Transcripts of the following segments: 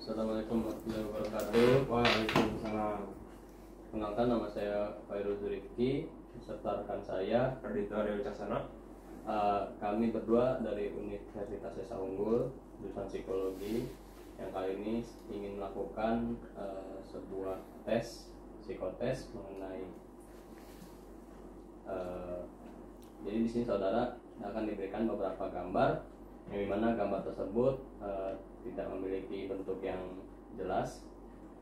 Assalamualaikum warahmatullahi wabarakatuh. Waalaikumsalam. Kenalkan, nama saya Fairul Zurifki beserta rekan saya Ardhito Aryo Wicaksono. Kami berdua dari Universitas Esa Unggul, jurusan psikologi, yang kali ini ingin melakukan sebuah psikotes mengenai jadi di sini saudara akan diberikan beberapa gambar, yang dimana gambar tersebut tidak memiliki bentuk yang jelas.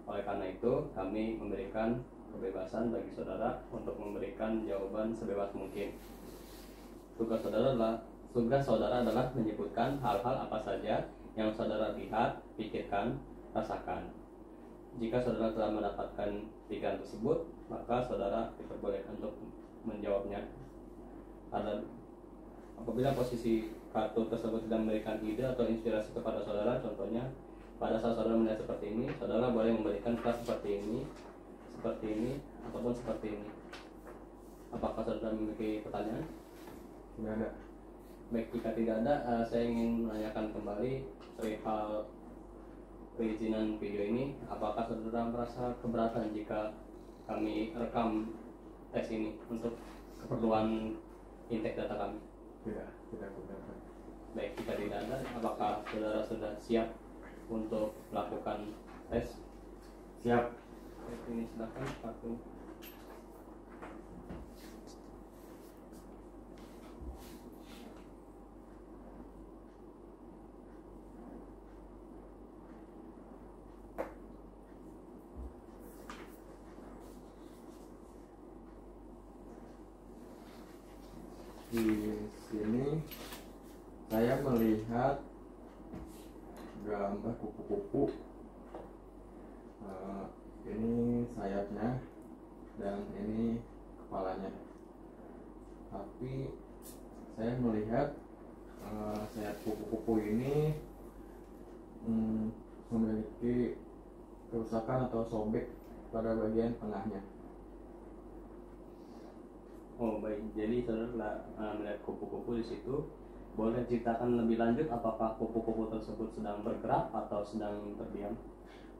Oleh karena itu, kami memberikan kebebasan bagi saudara untuk memberikan jawaban sebebas mungkin. Tugas saudara adalah menyebutkan hal-hal apa saja yang saudara lihat, pikirkan, rasakan. Jika saudara telah mendapatkan pikiran tersebut, maka saudara diperbolehkan untuk menjawabnya. Apabila posisi kartu tersebut tidak memberikan ide atau inspirasi kepada saudara, contohnya pada saat saudara melihat seperti ini, saudara boleh memberikan kelas seperti ini, ataupun seperti ini. Apakah saudara memiliki pertanyaan? Tidak ada. Baik, jika tidak ada, saya ingin menanyakan kembali perihal perizinan video ini. Apakah saudara merasa keberatan jika kami rekam tes ini untuk keperluan intake data kami? Tidak keberatan. Baik, jika tidak ada, apakah saudara sudah siap untuk melakukan tes? Siap. Baik, ini silakan kartu. Di sini saya melihat gambar kupu-kupu. Ini sayapnya dan ini kepalanya. Tapi saya melihat sayap kupu-kupu ini memiliki kerusakan atau sobek pada bagian tengahnya. Oh baik, jadi saudara melihat kupu-kupu di situ. Boleh ceritakan lebih lanjut apakah kupu-kupu tersebut sedang bergerak atau sedang terdiam?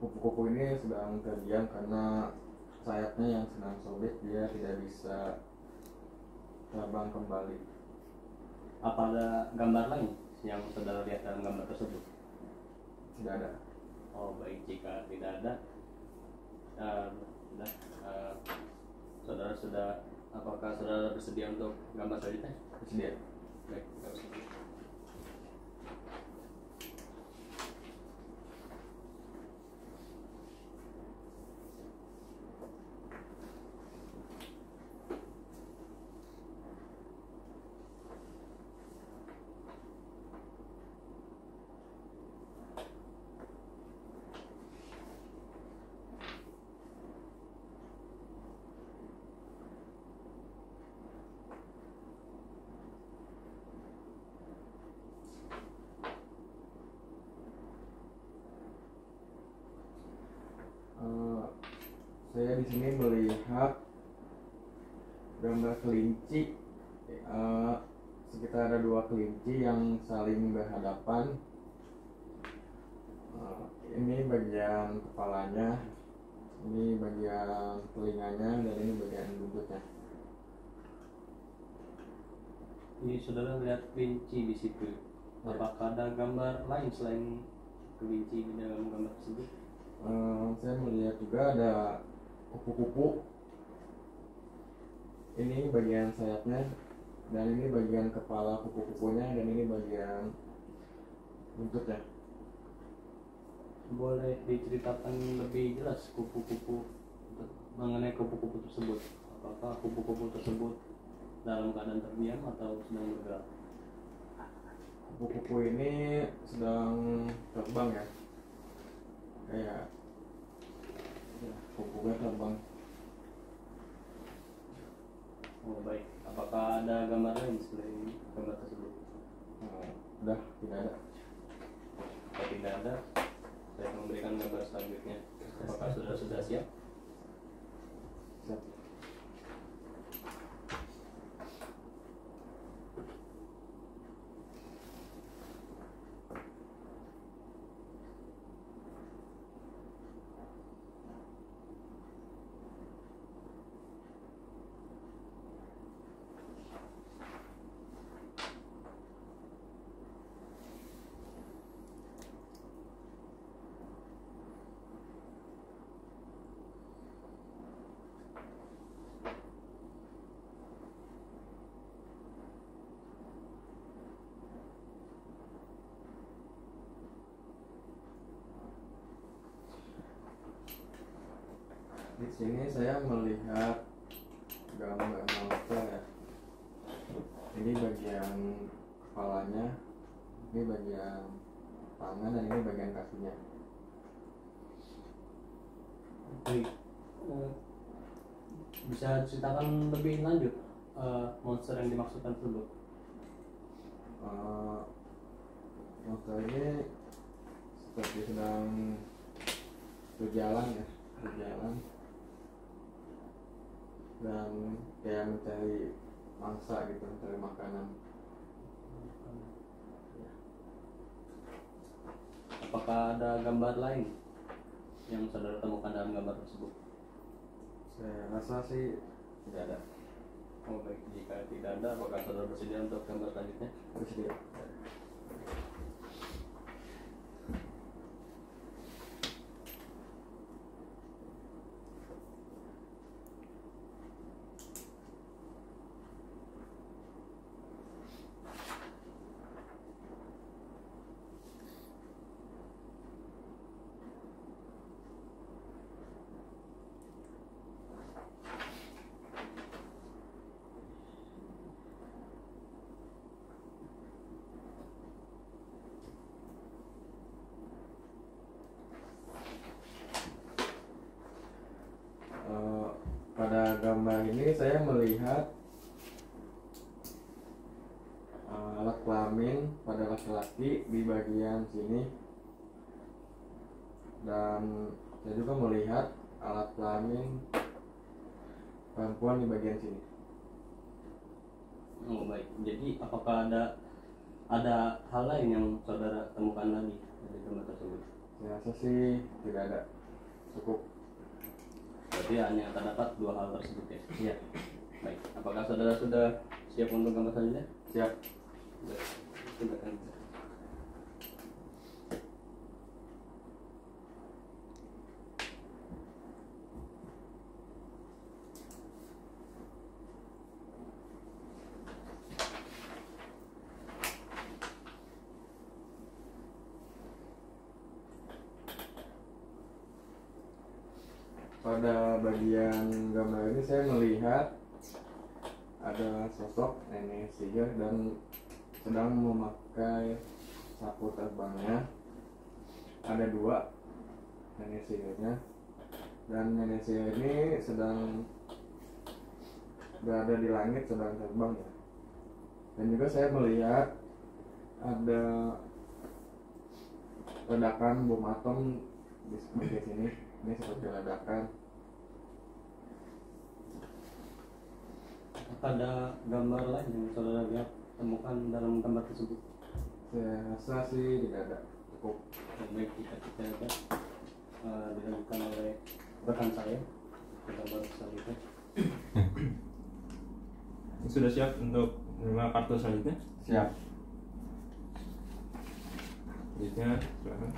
Kupu-kupu ini sedang terdiam karena sayapnya yang sedang sobek, dia tidak bisa terbang kembali. Apa ada gambar lain yang saudara lihat dalam gambar tersebut? Tidak ada. Oh baik, jika tidak ada, saudara sudah, apakah saudara bersedia untuk gambar selanjutnya? Bersedia. Baik, kita bersedia. Saya di sini melihat gambar kelinci. Sekitar ada 2 kelinci yang saling berhadapan. Ini bagian kepalanya, ini bagian telinganya, dan ini bagian buntutnya. Ini saudara melihat kelinci di situ. Apakah ada gambar lain selain kelinci di dalam gambar tersebut? Saya melihat juga ada kupu-kupu. Ini bagian sayapnya, dan ini bagian kepala kupu-kupunya, dan ini bagian buntutnya. Boleh diceritakan lebih jelas mengenai kupu-kupu tersebut? Apakah kupu-kupu tersebut dalam keadaan terdiam atau sedang bergerak? Kupu-kupu ini sedang terbang ya, kayak kupu-kupunya terbang. Oh baik, apakah ada gambar lain selain gambar tersebut? Udah, tidak ada. Jika tidak ada, saya akan memberikan gambar selanjutnya. Apakah sudah siap? Siap. Di sini saya melihat gambar novel ya. Ini bagian kepalanya, ini bagian tangan, dan ini bagian kakinya. Baik. Bisa ceritakan lebih lanjut monster yang dimaksudkan tersebut? Novel ini seperti sedang berjalan ya, berjalan dan kayak mencari mangsa gitu, mencari makanan. Apakah ada gambar lain yang saudara temukan dalam gambar tersebut? Saya rasa sih tidak ada. Oh baik, jika tidak ada, apakah saudara bersedia untuk gambar selanjutnya? Bersedia. Pada gambar ini saya melihat alat kelamin pada laki-laki di bagian sini, dan saya juga melihat alat kelamin perempuan di bagian sini. Oh baik, jadi apakah ada hal lain yang saudara temukan lagi dari gambar tersebut? Saya rasa sih tidak ada, cukup. Berarti hanya terdapat dua hal tersebut ya? Iya. Baik, apakah saudara sudah siap untuk gambar selanjutnya? Siap. Baik, silakan. Pada bagian gambar ini saya melihat ada sosok nenek sihir dan sedang memakai sapu terbangnya. Ada dua nenek sihirnya, dan nenek sihir ini sedang berada di langit, sedang terbang ya. Dan juga saya melihat ada ledakan bom atom di sebelah sini. Ini seperti ledakan. Apakah ada gambar lain yang saudara lihat temukan dalam gambar tersebut? Saya rasa sih tidak ada, cukup. Baik, jika tidak ada, dilanjutkan oleh rekan saya ke gambar selanjutnya. Sudah siap untuk menerima kartu selanjutnya? Siap. Selanjutnya, silakan.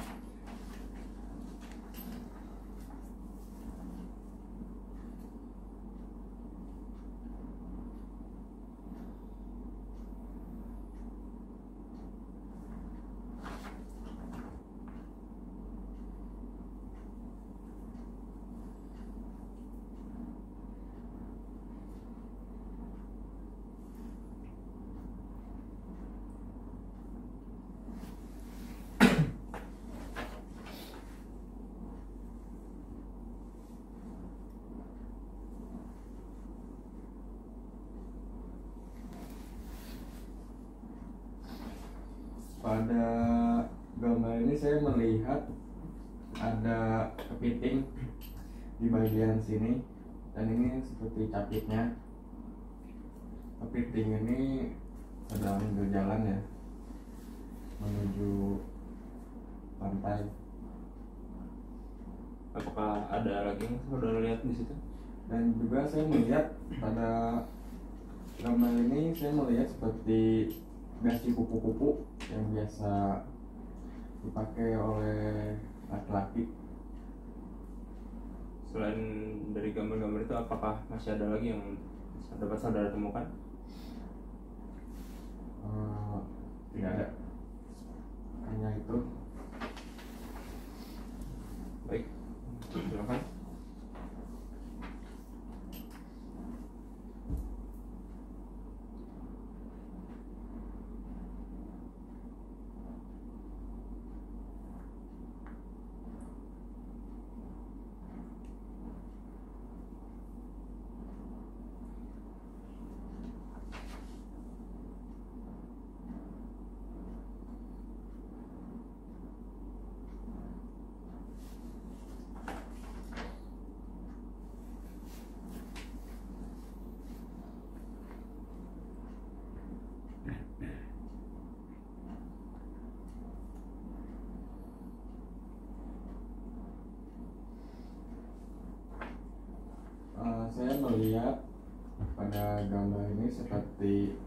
Pada gambar ini saya melihat ada kepiting di bagian sini, dan ini seperti capitnya. Kepiting ini sedang berjalan ya, menuju pantai. Apakah ada lagi yang saudara lihat di situ? Dan juga saya melihat pada gambar ini, saya melihat seperti dasi kupu-kupu yang biasa dipakai oleh laki-laki. Selain dari gambar-gambar itu, apakah masih ada lagi yang dapat saudara temukan? Tidak ada, hanya itu. Baik, silakan. melihat pada gambar ini seperti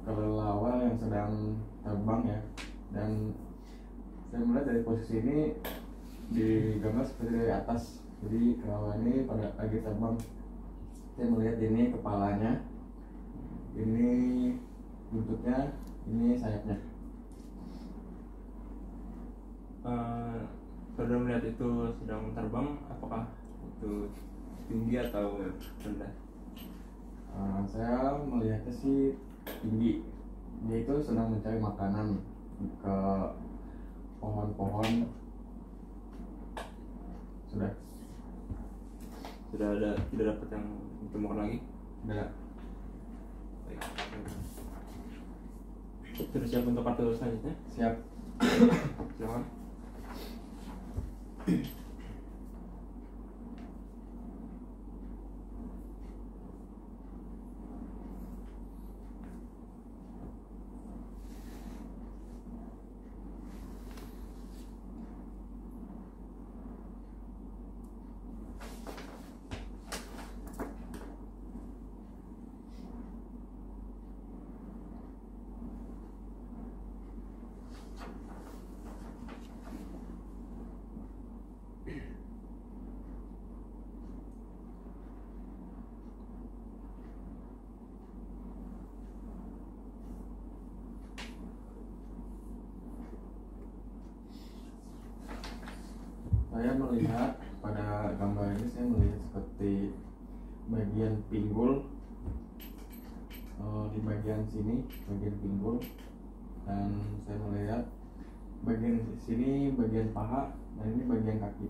kelelawar yang sedang terbang ya, dan saya melihat dari posisi ini di gambar seperti dari atas, jadi kelelawar ini pada lagi terbang. Saya melihat ini kepalanya, ini buntutnya, ini sayapnya. Saudara melihat itu sedang terbang, apakah itu tinggi atau rendah? Saya melihatnya sih tinggi. Dia itu sedang mencari makanan ke pohon-pohon. Sudah Tidak dapat yang ditemukan lagi? Tidak. Baik. Sudah siap untuk kartu selanjutnya? Siap. Silakan. Saya melihat pada gambar ini, saya melihat seperti bagian pinggul, di bagian sini bagian pinggul, dan saya melihat bagian sini bagian paha, dan ini bagian kaki.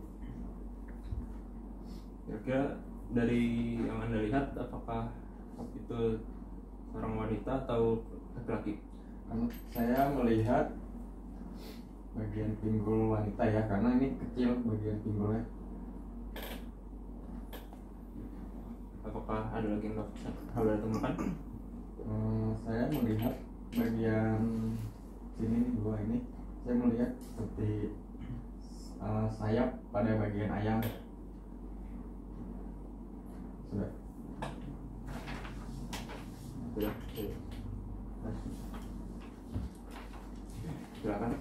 Kira-kira dari yang Anda lihat, apakah itu seorang wanita atau laki-laki? Karena saya melihat bagian pinggul wanita ya, karena ini kecil bagian pinggulnya. Apakah ada lagi yang saudara temukan? Saya melihat bagian sini dua ini, saya melihat seperti sayap pada bagian ayam. Sudah. Sudah. Silakan.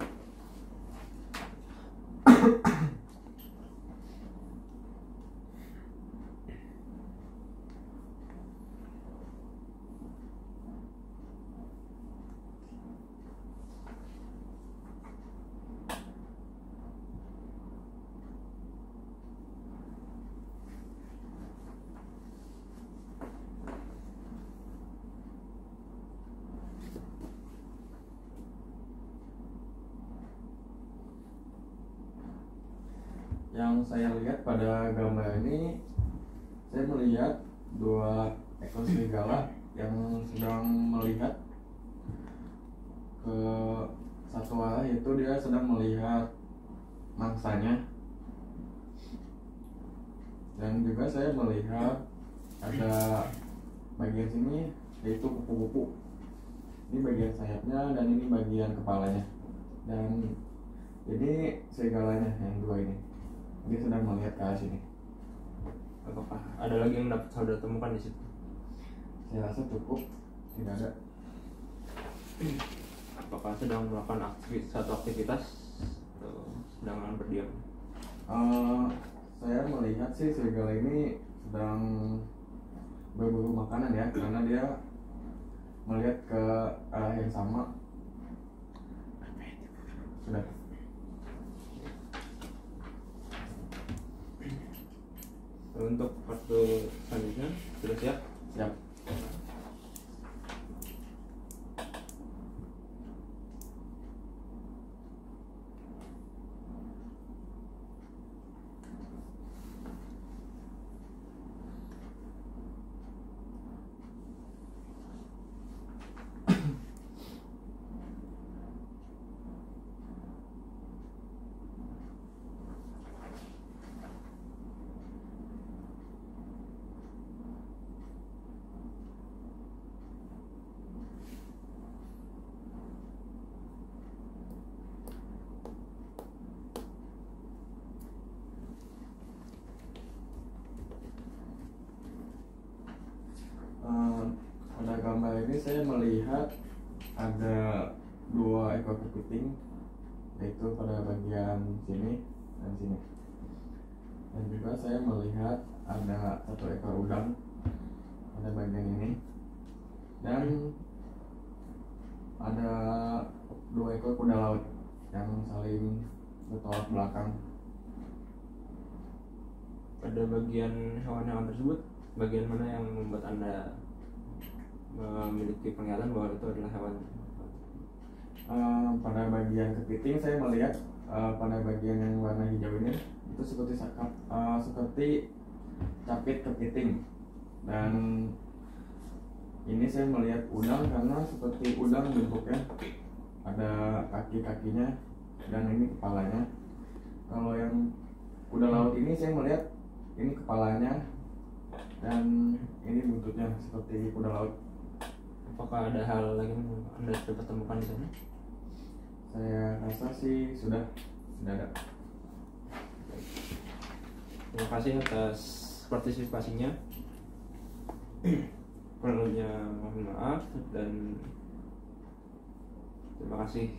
Yang saya lihat pada gambar ini, saya melihat dua ekor serigala yang sedang melihat ke satu arah, yaitu dia sedang melihat mangsanya. Dan juga saya melihat ada bagian sini, yaitu kupu-kupu. Ini bagian sayapnya dan ini bagian kepalanya. Dan ini serigalanya yang dua ini. Dia sedang melihat ke arah sini. Apakah ada lagi yang dapat saudara temukan di situ? Saya rasa cukup, tidak ada. Apakah sedang melakukan satu aktivitas atau sedang berdiam? Saya melihat sih serigala ini sedang berburu makanan ya, karena dia melihat ke arah yang sama. Sudah. Untuk kartu selanjutnya sudah siap? Siap. Ini saya melihat ada 2 ekor kepiting, yaitu pada bagian sini dan sini. Dan juga saya melihat ada 1 ekor udang pada bagian ini, dan ada 2 ekor kuda laut yang saling bertolak belakang. Pada bagian hewan-hewan tersebut, bagian mana yang membuat Anda memiliki penglihatan bahwa itu adalah hewan? Pada bagian kepiting saya melihat pada bagian yang warna hijau ini itu seperti capit kepiting, dan ini saya melihat udang karena seperti udang bentuknya, ada kaki-kakinya dan ini kepalanya. Kalau yang kuda laut ini saya melihat ini kepalanya dan ini buntutnya seperti kuda laut. Apakah ada hal lagi yang Anda dapat temukan di sana? Saya rasa sih sudah ada. Terima kasih atas partisipasinya. Kurang lebihnya mohon maaf dan terima kasih.